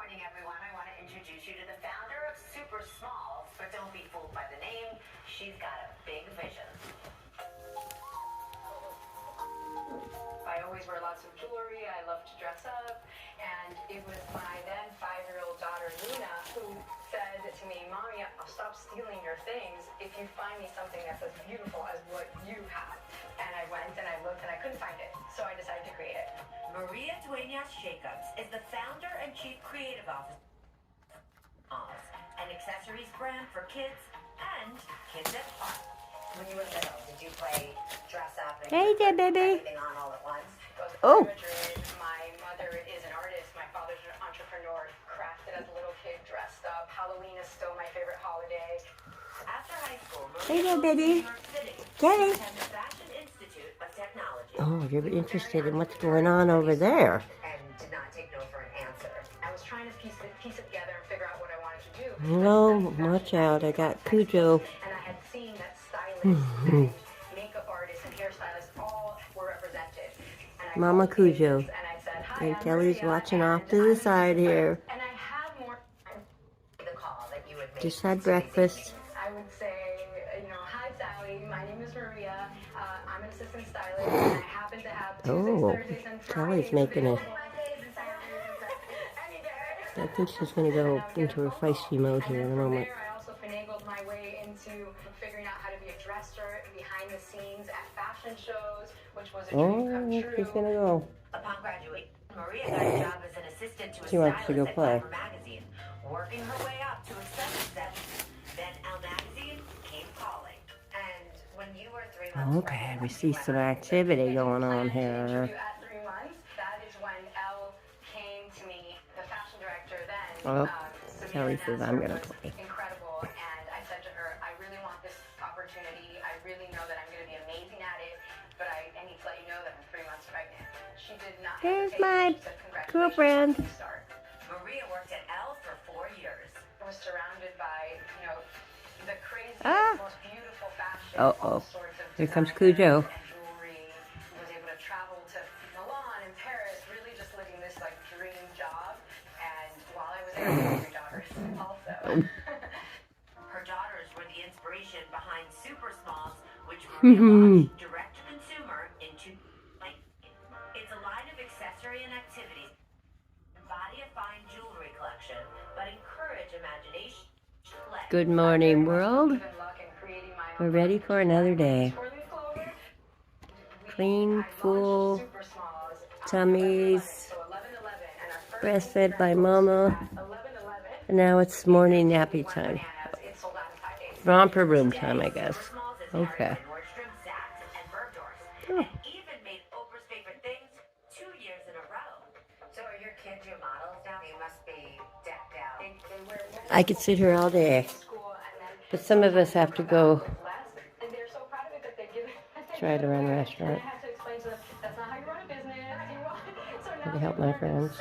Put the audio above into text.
morning, everyone. I want to introduce you to the founder of Super Smalls, but don't be fooled by the name. She's got a big vision. I always wear lots of jewelry. I love to dress up. And it was my then 5-year-old daughter, Luna, who said to me, "Mommy, I'll stop stealing your things if you find me something that's as beautiful as what you have." And I went and I looked and I couldn't find it. So I decided to create it. Maria Duenas-Jacobs is the founder and chief creative officer of an accessories brand for kids and kids at heart. When you were little, did you play dress up and Hey there, baby. everything on all at once? Oh. My mother is an artist. My father's an entrepreneur. Crafted as a little kid, dressed up. Halloween is still my favorite holiday. After high school, Hey there, baby. Kelly. Oh, you're interested in what's going on over there. And did not take no for an answer. I was trying to piece it together and figure out what I wanted to do. No, watch out. I got Cujo. And I had seen that stylists and makeup artists and hairstylists all were represented. Mama Cujo. And I said, "Hi, And I'm Kelly's Maria, watching and off to the I'm side here. And I have more the call that you would make. Just had breakfast. I would say, "Hi, Sally. My name is Maria. I'm an assistant stylist, and I happen to have Tuesdays, Thursdays, and Fridays." Kelly's making it. available Mondays and Saturdays any day. I think she's going to go into her feisty mode here in a moment. I also finagled my way into figuring out how to be a dresser behind the scenes at fashion shows, which was a dream come true. She's going to go. Upon graduation, Maria got a job as an assistant to a She wants to go stylist play. at Glamour magazine, working her way up to acceptance that then Elle magazine came calling. And when you were 3 months Okay, we see some activity going on here. At 3 months, that is when Elle came to me, the fashion director then. Oh, Kelly says I'm going to play. Incredible, and I said to her, "I really want this opportunity. I really know that I'm going to be amazing at it, but I need to let you know that I'm 3 months pregnant." She did not. Here's hesitate. my She said, girlfriend. "Congratulations, start." Maria worked at Elle for 4 years. I was surrounded by, the craziest, most beautiful fashion. All sorts of Here comes and Cujo. jewelry. Was able to travel to Milan and Paris, really just living this dream job. And while I was there, I had 3 daughters also. Her daughters were the inspiration behind Super Smalls, which Maria launched direct to consumer into it's a line of accessory and activities. Embody a fine jewelry collection, but encourage imagination. Good morning, world. We're ready for another day. Clean, full tummies, breastfed by mama, and now it's morning nappy time. Romper room time, I guess. Okay. Oh. I could sit here all day, but some of us have to go try to run a restaurant. To help my friends.